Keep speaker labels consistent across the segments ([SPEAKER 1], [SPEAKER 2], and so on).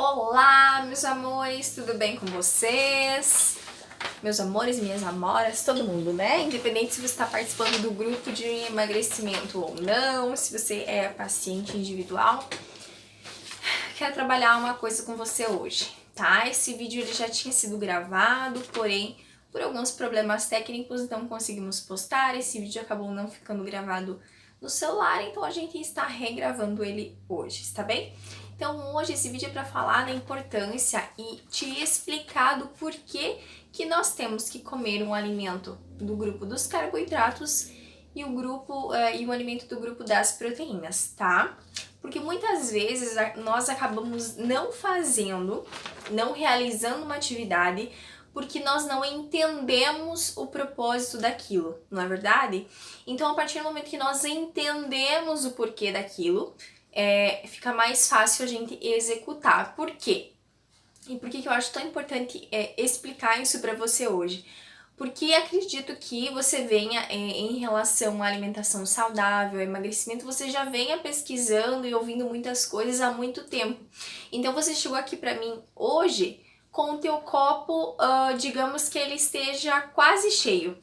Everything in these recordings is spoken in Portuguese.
[SPEAKER 1] Olá, meus amores, tudo bem com vocês? Meus amores, minhas amoras, todo mundo, né? Independente se você está participando do grupo de emagrecimento ou não, se você é paciente individual, quero trabalhar uma coisa com você hoje, tá? Esse vídeo ele já tinha sido gravado, porém, por alguns problemas técnicos não conseguimos postar. Esse vídeo acabou não ficando gravado no celular, então a gente está regravando ele hoje, tá bem? Então hoje esse vídeo é para falar da importância e te explicar do porquê que nós temos que comer um alimento do grupo dos carboidratos e o alimento do grupo das proteínas, tá? Porque muitas vezes nós acabamos não realizando uma atividade porque nós não entendemos o propósito daquilo, não é verdade? Então, a partir do momento que nós entendemos o porquê daquilo, fica mais fácil a gente executar. Por quê? E por que eu acho tão importante explicar isso para você hoje? Porque acredito que você venha, em relação à alimentação saudável, emagrecimento, você já venha pesquisando e ouvindo muitas coisas há muito tempo. Então você chegou aqui para mim hoje com o teu copo, digamos que ele esteja quase cheio.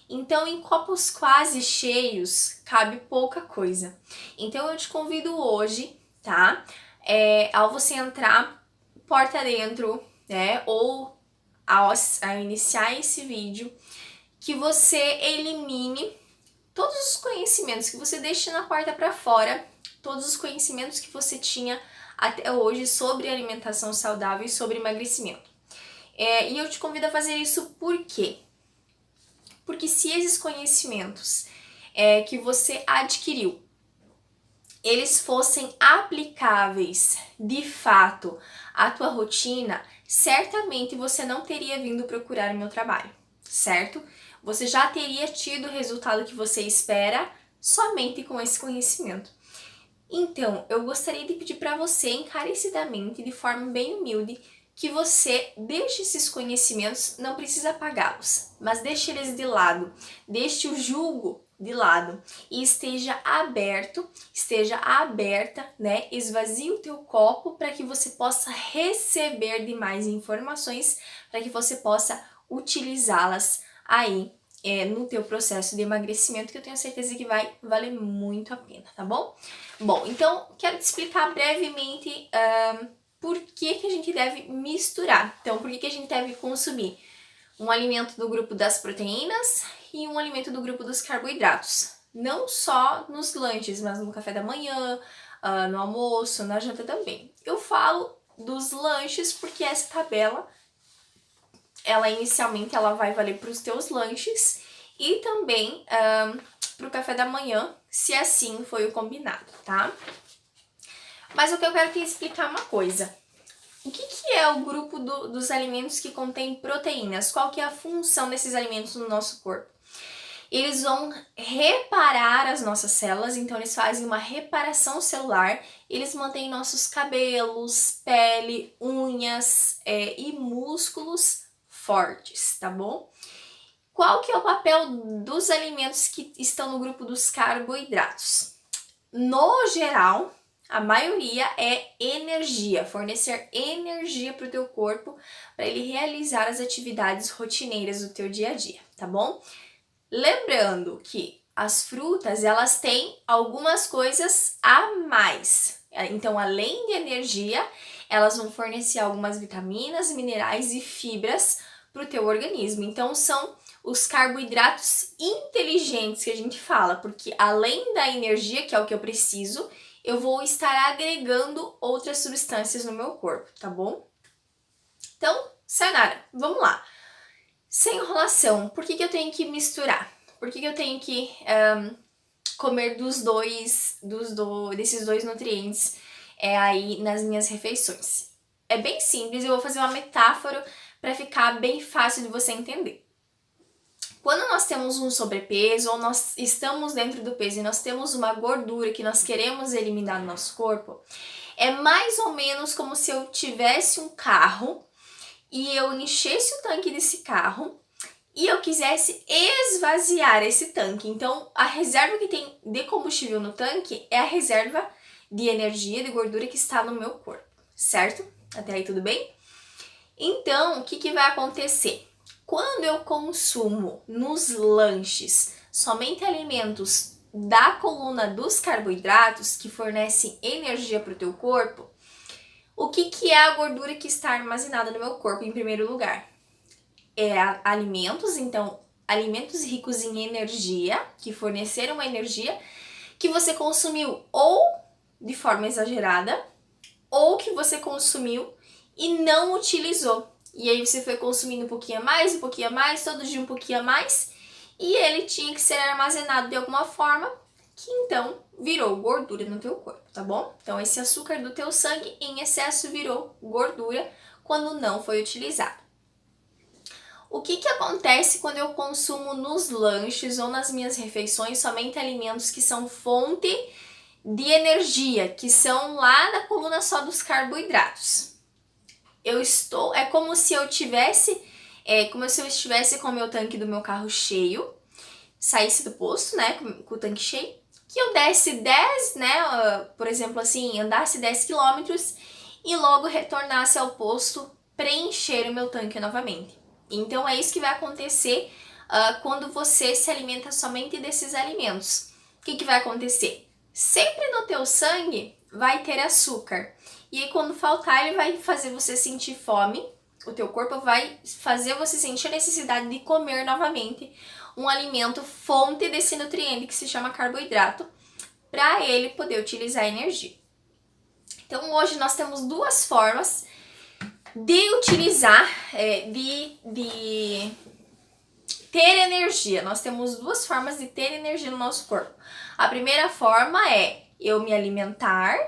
[SPEAKER 1] Então, em copos quase cheios, cabe pouca coisa. Então, eu te convido hoje, tá? Ao você entrar porta dentro, né? Ou ao iniciar esse vídeo, que você elimine todos os conhecimentos, que você deixe na porta para fora, todos os conhecimentos que você tinha até hoje sobre alimentação saudável e sobre emagrecimento. E eu te convido a fazer isso por quê? Porque se esses conhecimentos que você adquiriu, eles fossem aplicáveis de fato à tua rotina, certamente você não teria vindo procurar o meu trabalho, certo? Você já teria tido o resultado que você espera somente com esse conhecimento. Então, eu gostaria de pedir para você encarecidamente, de forma bem humilde, que você deixe esses conhecimentos, não precisa apagá-los, mas deixe eles de lado, deixe o julgo de lado e esteja aberta, né? Esvazie o teu copo para que você possa receber de mais informações, para que você possa utilizá-las aí no teu processo de emagrecimento, que eu tenho certeza que vai valer muito a pena, tá bom? Bom, então quero te explicar brevemente por que a gente deve misturar. Então, por que a gente deve consumir um alimento do grupo das proteínas e um alimento do grupo dos carboidratos. Não só nos lanches, mas no café da manhã, no almoço, na janta também. Eu falo dos lanches porque essa tabela, inicialmente ela vai valer para os teus lanches e também para o café da manhã, se assim foi o combinado, tá? Mas o que eu quero te explicar uma coisa. O que é o grupo dos alimentos que contém proteínas? Qual que é a função desses alimentos no nosso corpo? Eles vão reparar as nossas células, então eles fazem uma reparação celular, eles mantêm nossos cabelos, pele, unhas e músculos fortes, tá bom? Qual que é o papel dos alimentos que estão no grupo dos carboidratos? No geral, a maioria é energia, fornecer energia para o teu corpo para ele realizar as atividades rotineiras do teu dia a dia, tá bom? Lembrando que as frutas, elas têm algumas coisas a mais. Então, além de energia, elas vão fornecer algumas vitaminas, minerais e fibras para o teu organismo. Então, são os carboidratos inteligentes que a gente fala, porque além da energia, que é o que eu preciso, eu vou estar agregando outras substâncias no meu corpo, tá bom? Então, sayonara, vamos lá. Sem enrolação, por que eu tenho que misturar? Por que eu tenho que comer desses dois nutrientes aí nas minhas refeições? É bem simples, eu vou fazer uma metáfora para ficar bem fácil de você entender. Quando nós temos um sobrepeso ou nós estamos dentro do peso e nós temos uma gordura que nós queremos eliminar no nosso corpo, é mais ou menos como se eu tivesse um carro e eu enchesse o tanque desse carro e eu quisesse esvaziar esse tanque. Então, a reserva que tem de combustível no tanque é a reserva de energia, de gordura que está no meu corpo, certo? Até aí tudo bem? Então, o que vai acontecer? Quando eu consumo nos lanches somente alimentos da coluna dos carboidratos, que fornecem energia para o teu corpo, o que é a gordura que está armazenada no meu corpo em primeiro lugar? É alimentos, então, alimentos ricos em energia, que forneceram uma energia que você consumiu ou de forma exagerada, ou que você consumiu e não utilizou. E aí você foi consumindo um pouquinho a mais, todo dia um pouquinho a mais, e ele tinha que ser armazenado de alguma forma, que então virou gordura no teu corpo, tá bom? Então esse açúcar do teu sangue em excesso virou gordura quando não foi utilizado. O que acontece quando eu consumo nos lanches ou nas minhas refeições somente alimentos que são fonte de energia, que são lá da coluna só dos carboidratos? É como se eu tivesse, como se eu estivesse com o meu tanque do meu carro cheio, saísse do posto, né, com o tanque cheio, que eu desse 10, né, por exemplo assim, andasse 10 quilômetros e logo retornasse ao posto, preencher o meu tanque novamente. Então é isso que vai acontecer quando você se alimenta somente desses alimentos. O que vai acontecer? Sempre no teu sangue vai ter açúcar. E aí quando faltar, ele vai fazer você sentir fome. O teu corpo vai fazer você sentir a necessidade de comer novamente um alimento fonte desse nutriente que se chama carboidrato, para ele poder utilizar a energia. Então hoje nós temos duas formas de utilizar, de ter energia. Nós temos duas formas de ter energia no nosso corpo. A primeira forma é eu me alimentar,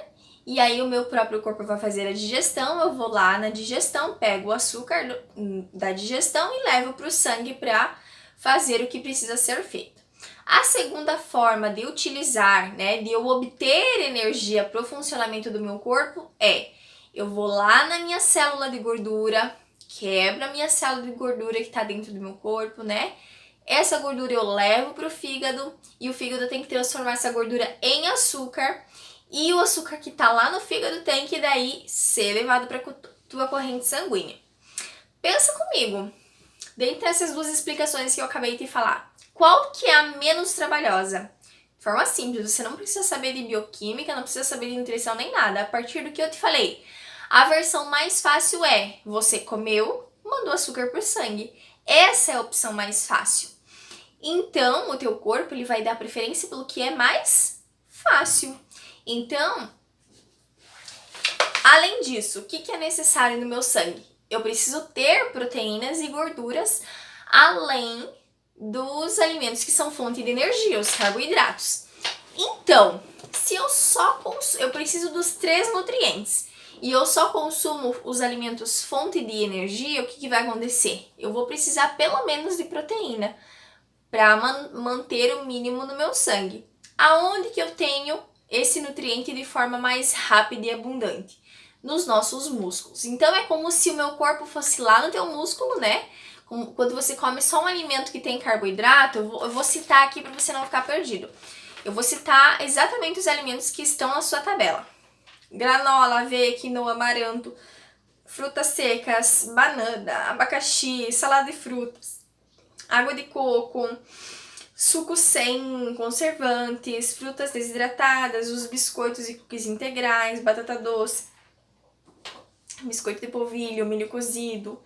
[SPEAKER 1] e aí o meu próprio corpo vai fazer a digestão. Eu vou lá na digestão, pego o açúcar da digestão e levo para o sangue para fazer o que precisa ser feito. A segunda forma de utilizar, né, de eu obter energia para o funcionamento do meu corpo é eu vou lá na minha célula de gordura, quebro a minha célula de gordura que está dentro do meu corpo, né? Essa gordura eu levo para o fígado e o fígado tem que transformar essa gordura em açúcar, e o açúcar que está lá no fígado tem que daí ser levado para a tua corrente sanguínea. Pensa comigo, dentre essas duas explicações que eu acabei de falar, qual que é a menos trabalhosa? De forma simples, você não precisa saber de bioquímica, não precisa saber de nutrição nem nada. A partir do que eu te falei, a versão mais fácil é você comeu, mandou açúcar pro sangue. Essa é a opção mais fácil. Então, o teu corpo ele vai dar preferência pelo que é mais fácil. Então, além disso, o que é necessário no meu sangue? Eu preciso ter proteínas e gorduras além dos alimentos que são fonte de energia, os carboidratos. Então, se eu preciso dos 3 nutrientes e eu só consumo os alimentos fonte de energia, o que vai acontecer? Eu vou precisar pelo menos de proteína para manter o mínimo no meu sangue. Aonde que eu tenho esse nutriente de forma mais rápida e abundante? Nos nossos músculos. Então é como se o meu corpo fosse lá no teu músculo, né? Quando você come só um alimento que tem carboidrato, eu vou citar aqui para você não ficar perdido. Eu vou citar exatamente os alimentos que estão na sua tabela: granola, aveia, quinoa, amaranto, frutas secas, banana, abacaxi, salada de frutas, água de coco, suco sem conservantes, frutas desidratadas, os biscoitos e cookies integrais, batata doce, biscoito de polvilho, milho cozido,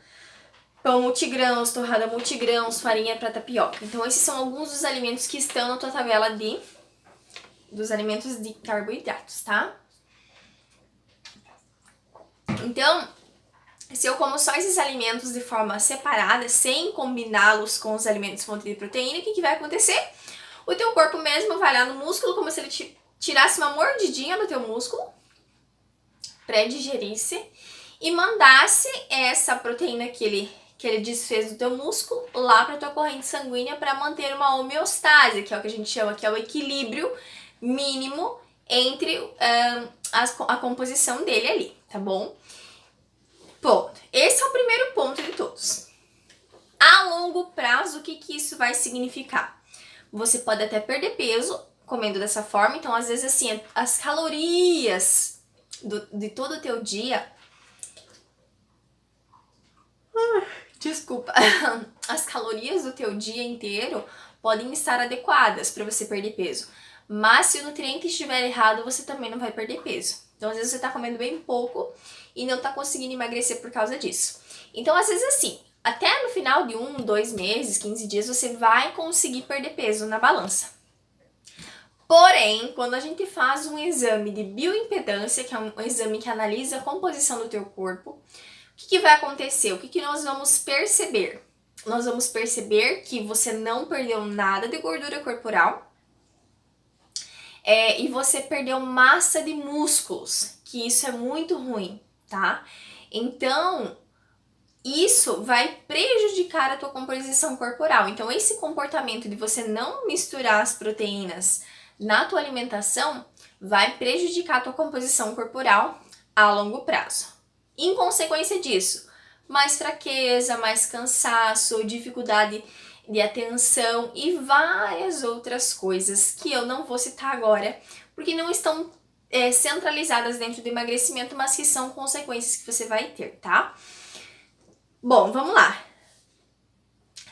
[SPEAKER 1] pão multigrãos, torrada multigrãos, farinha para tapioca. Então esses são alguns dos alimentos que estão na tua tabela dos alimentos de carboidratos, tá? Então, se eu como só esses alimentos de forma separada, sem combiná-los com os alimentos fonte de proteína, o que vai acontecer? O teu corpo mesmo vai lá no músculo, como se ele tirasse uma mordidinha no teu músculo, pré-digerisse, e mandasse essa proteína que ele desfez do teu músculo lá para tua corrente sanguínea para manter uma homeostase, que é o que a gente chama, que é o equilíbrio mínimo entre a composição dele ali, tá bom? Ponto. Esse é o primeiro ponto de todos. A longo prazo, o que isso vai significar? Você pode até perder peso comendo dessa forma, então às vezes assim, as calorias de todo o teu dia, desculpa, as calorias do teu dia inteiro podem estar adequadas para você perder peso. Mas se o nutriente estiver errado, você também não vai perder peso. Então, às vezes você tá comendo bem pouco e não tá conseguindo emagrecer por causa disso. Então, às vezes assim, até no final de 1, 2 meses, 15 dias, você vai conseguir perder peso na balança. Porém, quando a gente faz um exame de bioimpedância, que é um exame que analisa a composição do teu corpo, o que vai acontecer? O que nós vamos perceber? Nós vamos perceber que você não perdeu nada de gordura corporal e você perdeu massa de músculos, que isso é muito ruim, tá? Então, isso vai prejudicar a tua composição corporal. Então, esse comportamento de você não misturar as proteínas na tua alimentação vai prejudicar a tua composição corporal a longo prazo. Em consequência disso, mais fraqueza, mais cansaço, dificuldade de atenção e várias outras coisas que eu não vou citar agora, porque não estão centralizadas dentro do emagrecimento, mas que são consequências que você vai ter, tá? Bom, vamos lá.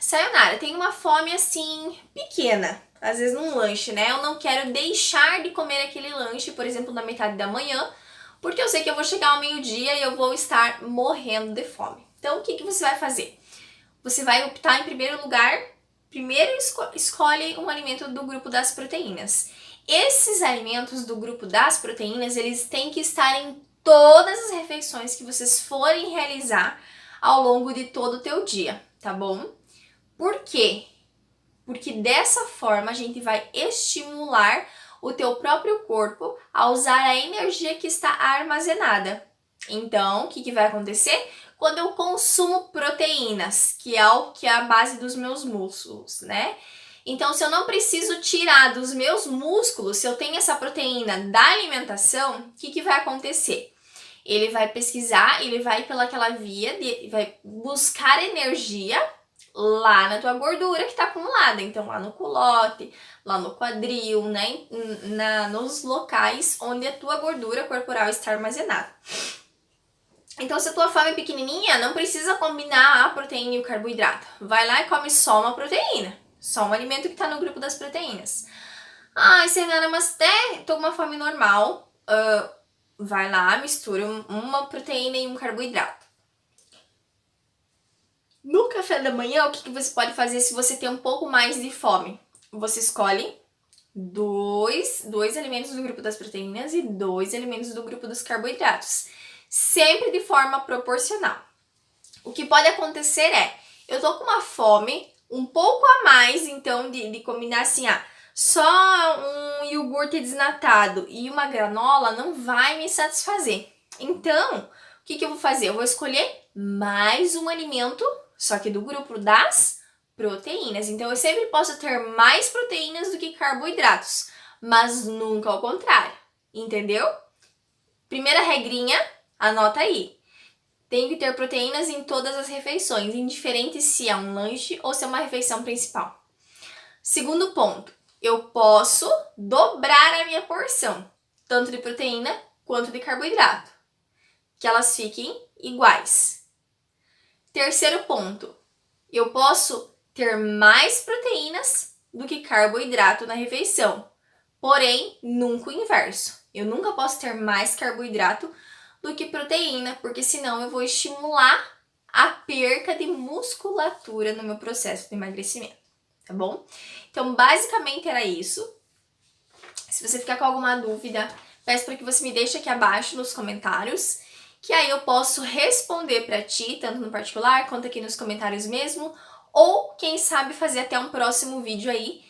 [SPEAKER 1] Sayonara, tem uma fome assim, pequena, às vezes num lanche, né? Eu não quero deixar de comer aquele lanche, por exemplo, na metade da manhã, porque eu sei que eu vou chegar ao meio-dia e eu vou estar morrendo de fome. Então, o que você vai fazer? Você vai optar em primeiro lugar, primeiro escolhe um alimento do grupo das proteínas. Esses alimentos do grupo das proteínas, eles têm que estar em todas as refeições que vocês forem realizar ao longo de todo o teu dia, tá bom? Por quê? Porque dessa forma a gente vai estimular o teu próprio corpo a usar a energia que está armazenada. Então, o que vai acontecer? Quando eu consumo proteínas, que é a base dos meus músculos, né? Então, se eu não preciso tirar dos meus músculos, se eu tenho essa proteína da alimentação, o que vai acontecer? Ele vai pesquisar, ele vai pelaquela via, vai buscar energia lá na tua gordura que está acumulada. Então, lá no culote, lá no quadril, né? Nos locais onde a tua gordura corporal está armazenada. Então, se a tua fome é pequenininha, não precisa combinar a proteína e o carboidrato. Vai lá e come só uma proteína. Só um alimento que está no grupo das proteínas. Ai, Sayonara, mas até tô com uma fome normal. Vai lá, mistura uma proteína e um carboidrato. No café da manhã, o que você pode fazer se você tem um pouco mais de fome? Você escolhe dois alimentos do grupo das proteínas e 2 alimentos do grupo dos carboidratos. Sempre de forma proporcional. O que pode acontecer eu tô com uma fome um pouco a mais, então, de combinar assim, só um iogurte desnatado e uma granola não vai me satisfazer. Então, o que eu vou fazer? Eu vou escolher mais um alimento, só que do grupo das proteínas. Então, eu sempre posso ter mais proteínas do que carboidratos, mas nunca ao contrário, entendeu? Primeira regrinha, anota aí. Tem que ter proteínas em todas as refeições, indiferente se é um lanche ou se é uma refeição principal. Segundo ponto, eu posso dobrar a minha porção, tanto de proteína quanto de carboidrato, que elas fiquem iguais. Terceiro ponto, eu posso ter mais proteínas do que carboidrato na refeição, porém, nunca o inverso. Eu nunca posso ter mais carboidrato do que proteína, porque senão eu vou estimular a perca de musculatura no meu processo de emagrecimento, tá bom? Então, basicamente era isso. Se você ficar com alguma dúvida, peço para que você me deixe aqui abaixo nos comentários, que aí eu posso responder para ti, tanto no particular quanto aqui nos comentários mesmo, ou quem sabe fazer até um próximo vídeo aí,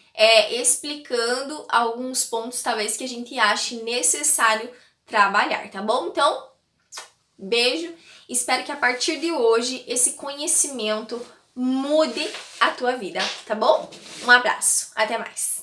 [SPEAKER 1] explicando alguns pontos talvez que a gente ache necessário trabalhar, tá bom? Então, beijo, espero que a partir de hoje esse conhecimento mude a tua vida, tá bom? Um abraço, até mais!